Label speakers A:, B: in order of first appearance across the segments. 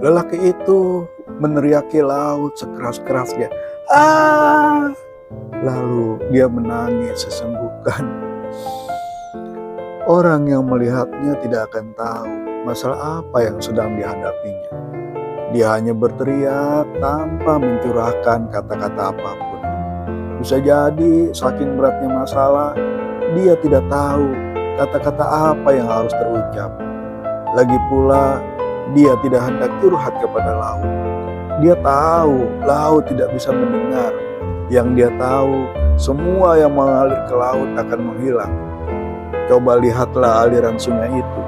A: Lelaki itu meneriaki laut sekeras-kerasnya. Ah! Lalu dia menangis sesenggukan. Orang yang melihatnya tidak akan tahu masalah apa yang sedang dihadapinya. Dia hanya berteriak tanpa mencurahkan kata-kata apapun. Bisa jadi saking beratnya masalah, dia tidak tahu kata-kata apa yang harus terucap. Lagi pula, dia tidak hendak curhat kepada laut. Dia tahu laut tidak bisa mendengar. Yang dia tahu, semua yang mengalir ke laut akan menghilang. Coba lihatlah aliran sungai itu.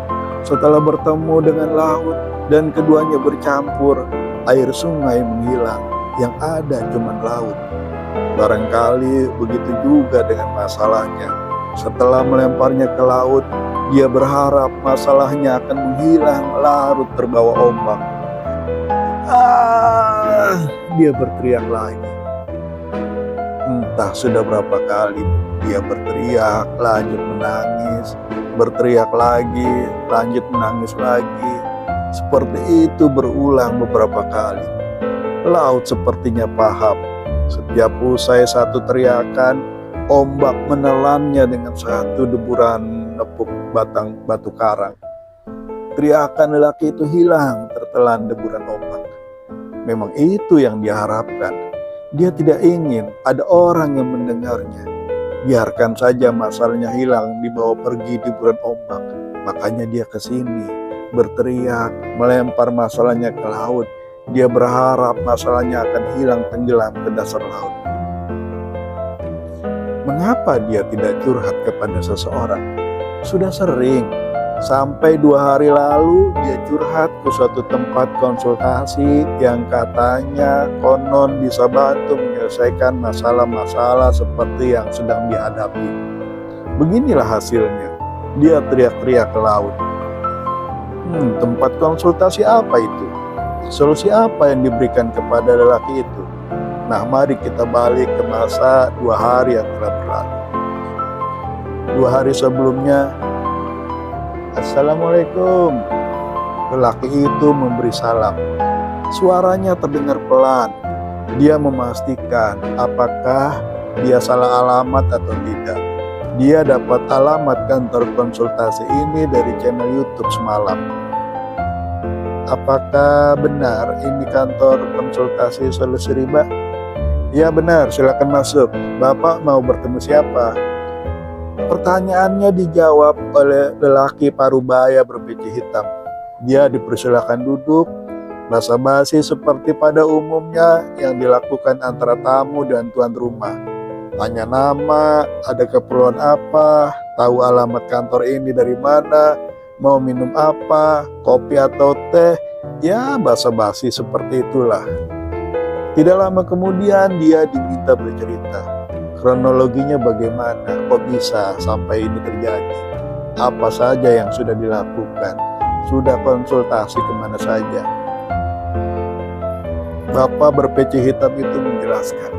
A: Setelah bertemu dengan laut dan keduanya bercampur, air sungai menghilang. Yang ada cuma laut. Barangkali begitu juga dengan masalahnya. Setelah melemparnya ke laut, dia berharap masalahnya akan menghilang larut terbawa ombak. Ah, dia berteriak lagi. Entah sudah berapa kali dia berteriak, lanjut menangis, berteriak lagi, lanjut menangis lagi. Seperti itu berulang beberapa kali. Laut sepertinya paham. Setiap usai satu teriakan, ombak menelannya dengan satu deburan nepuk batang batu karang. Teriakan lelaki itu hilang tertelan deburan ombak. Memang itu yang dia harapkan. Dia tidak ingin ada orang yang mendengarnya. Biarkan saja masalahnya hilang dibawa pergi deburan ombak. Makanya dia ke sini, berteriak, melempar masalahnya ke laut. Dia berharap masalahnya akan hilang tenggelam ke dasar laut. Mengapa dia tidak curhat kepada seseorang? Sudah sering. Sampai 2 hari lalu dia curhat ke suatu tempat konsultasi yang katanya konon bisa bantu menyelesaikan masalah-masalah seperti yang sedang dihadapi. Beginilah hasilnya. Dia teriak-teriak ke laut. Tempat konsultasi apa itu? Solusi apa yang diberikan kepada lelaki itu? Nah, mari kita balik ke masa 2 hari yang telah berlalu. 2 hari sebelumnya, Assalamualaikum. Lelaki itu memberi salam. Suaranya terdengar pelan. Dia memastikan apakah dia salah alamat atau tidak. Dia dapat alamat kantor konsultasi ini dari channel YouTube semalam. Apakah benar ini kantor konsultasi solusi riba? Ya benar, silakan masuk. Bapak mau bertemu siapa? Pertanyaannya dijawab oleh lelaki parubaya berpeci hitam. Dia dipersilakan duduk, basa-basi seperti pada umumnya yang dilakukan antara tamu dan tuan rumah. Tanya nama, ada keperluan apa, tahu alamat kantor ini dari mana, mau minum apa, kopi atau teh, ya basa-basi seperti itulah. Tidak lama kemudian dia diminta bercerita. Kronologinya bagaimana, kok bisa sampai ini terjadi? Apa saja yang sudah dilakukan? Sudah konsultasi kemana saja? Bapak berpeci hitam itu menjelaskan.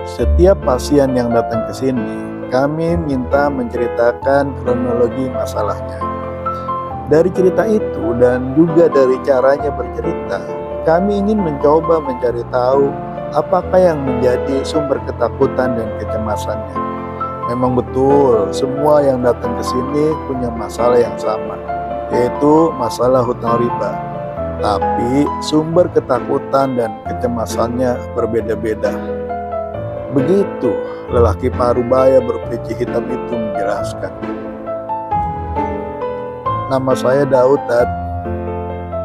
A: Setiap pasien yang datang ke sini, kami minta menceritakan kronologi masalahnya. Dari cerita itu dan juga dari caranya bercerita, kami ingin mencoba mencari tahu apakah yang menjadi sumber ketakutan dan kecemasannya. Memang betul, semua yang datang ke sini punya masalah yang sama, yaitu masalah hutang riba. Tapi sumber ketakutan dan kecemasannya berbeda-beda. Begitu lelaki parubaya berpeci hitam itu menjelaskan. Nama saya Daud, Dad.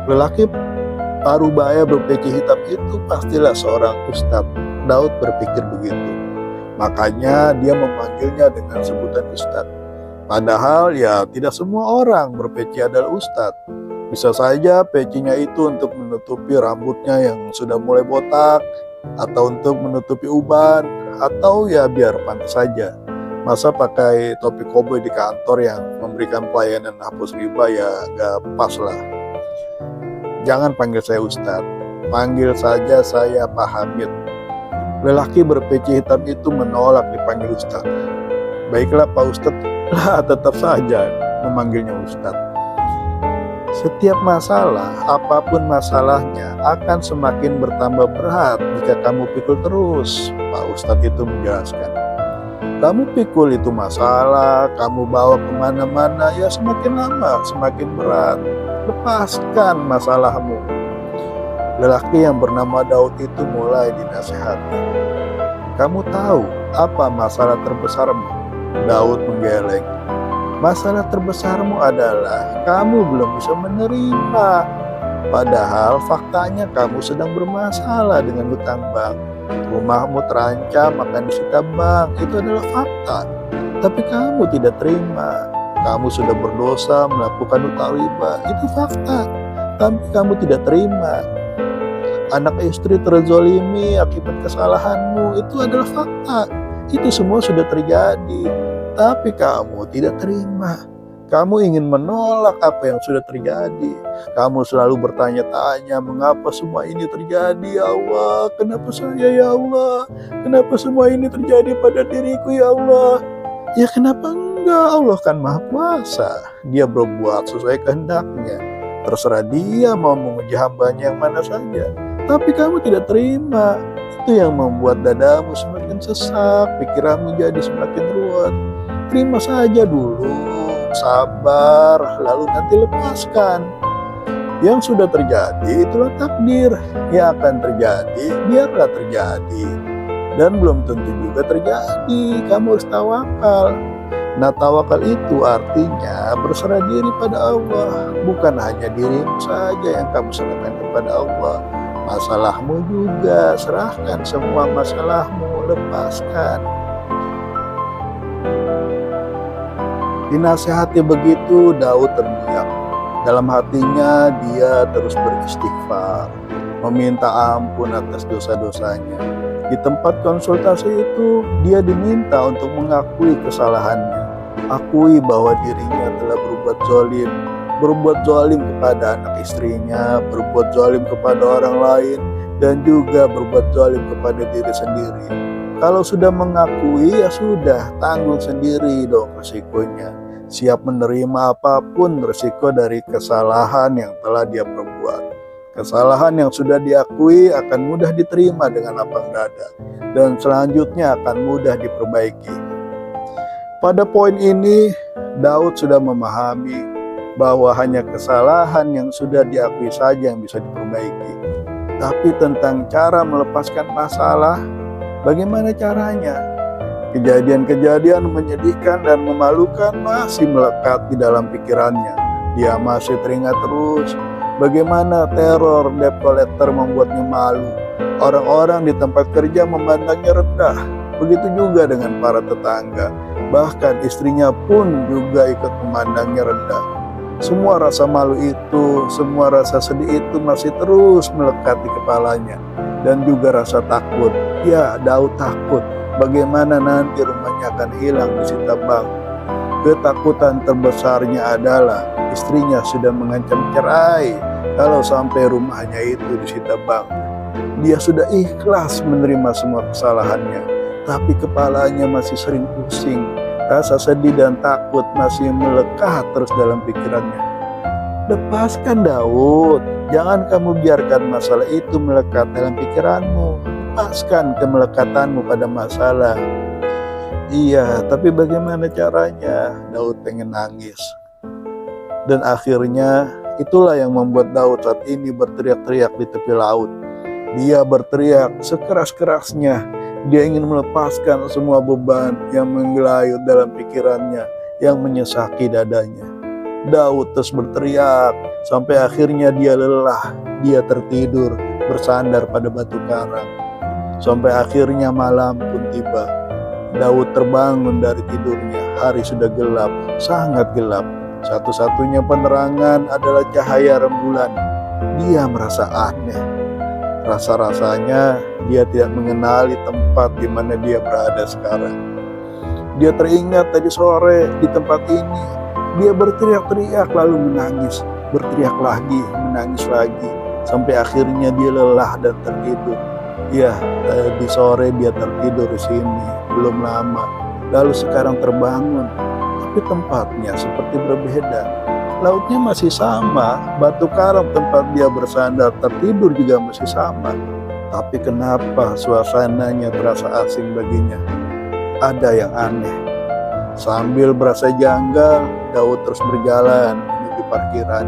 A: Lelaki parubaya berpeci hitam itu pastilah seorang ustadz. Daud berpikir begitu. Makanya dia memanggilnya dengan sebutan ustadz. Padahal ya tidak semua orang berpeci adalah ustadz. Bisa saja pecinya itu untuk menutupi rambutnya yang sudah mulai botak, atau untuk menutupi uban, atau ya biar pantas saja. Masa pakai topi koboi di kantor yang memberikan pelayanan hapus riba, ya gak pas lah. Jangan panggil saya Ustadz, panggil saja saya Pak Hamid. Lelaki berpeci hitam itu menolak dipanggil Ustadz. Baiklah Pak Ustadz, lah tetap saja memanggilnya Ustadz. Setiap masalah, apapun masalahnya, akan semakin bertambah berat jika kamu pikul terus. Pak Ustadz itu menjelaskan. Kamu pikul itu masalah, kamu bawa kemana-mana, ya semakin lama semakin berat. Lepaskan masalahmu. Lelaki yang bernama Daud itu mulai dinasihati. Kamu tahu apa masalah terbesarmu? Daud menggeleng. Masalah terbesarmu adalah kamu belum bisa menerima. Padahal faktanya kamu sedang bermasalah dengan hutang bank. Rumahmu terancam akan disita bank. Itu adalah fakta. Tapi kamu tidak terima. Kamu sudah berdosa melakukan hutang riba. Itu fakta. Tapi kamu tidak terima. Anak istri terzolimi akibat kesalahanmu. Itu adalah fakta. Itu semua sudah terjadi. Tapi kamu tidak terima. Kamu ingin menolak apa yang sudah terjadi. Kamu selalu bertanya-tanya, mengapa semua ini terjadi ya Allah? Kenapa saya ya Allah? Kenapa semua ini terjadi pada diriku ya Allah? Ya kenapa enggak? Allah kan Maha Kuasa. Dia berbuat sesuai kehendaknya. Terserah dia mau menguji hambanya yang mana saja. Tapi kamu tidak terima. Itu yang membuat dadamu semakin sesak, pikiranmu jadi semakin ruwet. Terima saja dulu, sabar, lalu nanti lepaskan. Yang sudah terjadi itulah takdir. Yang akan terjadi, biarlah terjadi. Dan belum tentu juga terjadi, kamu harus tawakal. Nah, tawakal itu artinya berserah diri pada Allah. Bukan hanya dirimu saja yang kamu serahkan kepada Allah. Masalahmu juga, serahkan semua masalahmu, lepaskan. Dinasihati begitu, Daud terdiam. Dalam hatinya dia terus beristighfar, meminta ampun atas dosa-dosanya. Di tempat konsultasi itu, dia diminta untuk mengakui kesalahannya. Akui bahwa dirinya telah berbuat zalim kepada anak istrinya, berbuat zalim kepada orang lain, dan juga berbuat zalim kepada diri sendiri. Kalau sudah mengakui, ya sudah, tanggung sendiri dong resikonya. Siap menerima apapun resiko dari kesalahan yang telah dia perbuat. Kesalahan yang sudah diakui akan mudah diterima dengan lapang dada, dan selanjutnya akan mudah diperbaiki. Pada poin ini, Daud sudah memahami bahwa hanya kesalahan yang sudah diakui saja yang bisa diperbaiki. Tapi tentang cara melepaskan masalah, bagaimana caranya? Kejadian-kejadian menyedihkan dan memalukan masih melekat di dalam pikirannya. Dia masih teringat terus bagaimana teror debt collector membuatnya malu. Orang-orang di tempat kerja memandangnya rendah. Begitu juga dengan para tetangga. Bahkan istrinya pun juga ikut memandangnya rendah. Semua rasa malu itu, semua rasa sedih itu masih terus melekat di kepalanya. Dan juga rasa takut. Ya, Daud takut. Bagaimana nanti rumahnya akan hilang disita bank. Ketakutan terbesarnya adalah istrinya sudah mengancam cerai kalau sampai rumahnya itu disita bank. Dia sudah ikhlas menerima semua kesalahannya, tapi kepalanya masih sering pusing. Rasa sedih dan takut masih melekat terus dalam pikirannya. Lepaskan Daud, jangan kamu biarkan masalah itu melekat dalam pikiranmu. Lepaskan kemelekatanmu pada masalah. Iya, tapi bagaimana caranya? Daud pengen nangis. Dan akhirnya itulah yang membuat Daud saat ini berteriak-teriak di tepi laut. Dia berteriak sekeras-kerasnya. Dia ingin melepaskan semua beban yang menggelayut dalam pikirannya, yang menyesaki dadanya. Daud terus berteriak sampai akhirnya dia lelah. Dia tertidur bersandar pada batu karang. Sampai akhirnya malam pun tiba. Daud terbangun dari tidurnya. Hari sudah gelap, sangat gelap. Satu-satunya penerangan adalah cahaya rembulan. Dia merasa aneh. Rasa-rasanya dia tidak mengenali tempat di mana dia berada sekarang. Dia teringat tadi sore di tempat ini. Dia berteriak-teriak lalu menangis. Berteriak lagi, menangis lagi. Sampai akhirnya dia lelah dan tertidur. Ya, tadi sore dia tertidur di sini, belum lama. Lalu sekarang terbangun, tapi tempatnya seperti berbeda. lautnya masih sama, batu karang tempat dia bersandar tertidur juga masih sama. Tapi kenapa suasananya terasa asing baginya? Ada yang aneh. Sambil berasa janggal, Daud terus berjalan menuju parkiran.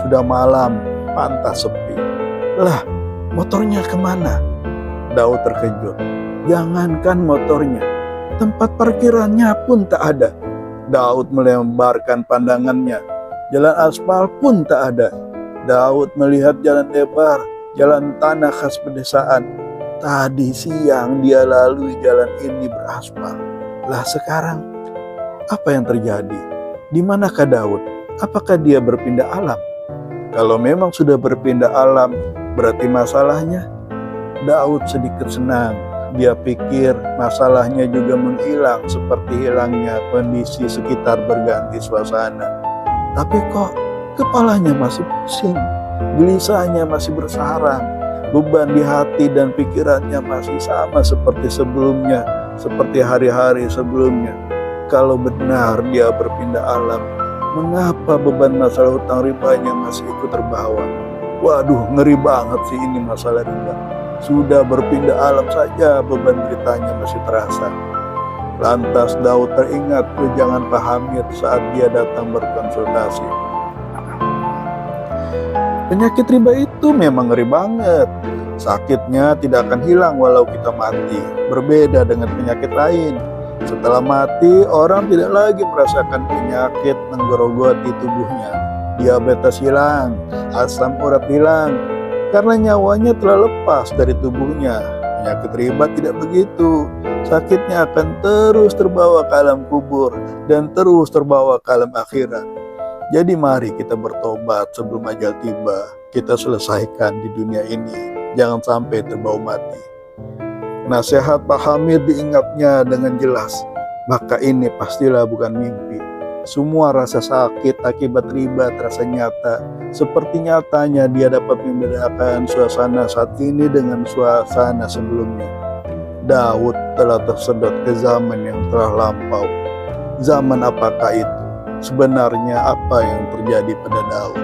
A: Sudah malam, pantas sepi. Lah, motornya kemana? Daud terkejut. Jangankan motornya, tempat parkirannya pun tak ada. Daud melemparkan pandangannya. Jalan aspal pun tak ada. Daud melihat jalan lebar, jalan tanah khas pedesaan. Tadi siang dia lalui jalan ini beraspal. Lah sekarang, apa yang terjadi? Di manakah Daud? Apakah dia berpindah alam? Kalau memang sudah berpindah alam, berarti masalahnya. Daud sedikit senang. Dia pikir masalahnya juga menghilang seperti hilangnya kondisi sekitar berganti suasana. Tapi kok kepalanya masih pusing, gelisahnya masih bersarang, beban di hati dan pikirannya masih sama seperti sebelumnya, seperti hari-hari sebelumnya. Kalau benar dia berpindah alam, mengapa beban masalah hutang ribanya masih ikut terbawa? Waduh, ngeri banget sih ini masalah riba. Sudah berpindah alam saja beban beritanya masih terasa. Lantas Daud teringat wejangan Pak Hamid saat dia datang berkonsultasi. Penyakit riba itu memang ngeri banget. Sakitnya tidak akan hilang walau kita mati. Berbeda dengan penyakit lain. Setelah mati, orang tidak lagi merasakan penyakit menggerogoti tubuhnya. Diabetes hilang, asam urat hilang, karena nyawanya telah lepas dari tubuhnya. Penyakit riba tidak begitu. Sakitnya akan terus terbawa ke alam kubur dan terus terbawa ke alam akhirat. Jadi mari kita bertobat sebelum ajal tiba. Kita selesaikan di dunia ini. Jangan sampai terbawa mati. Nasihat Pak Hamid diingatnya dengan jelas. Maka ini pastilah bukan mimpi. Semua rasa sakit akibat riba terasa nyata. Seperti nyatanya dia dapat membedakan suasana saat ini dengan suasana sebelumnya. Daud telah tersedot ke zaman yang telah lampau. Zaman apakah itu? Sebenarnya apa yang terjadi pada Daud?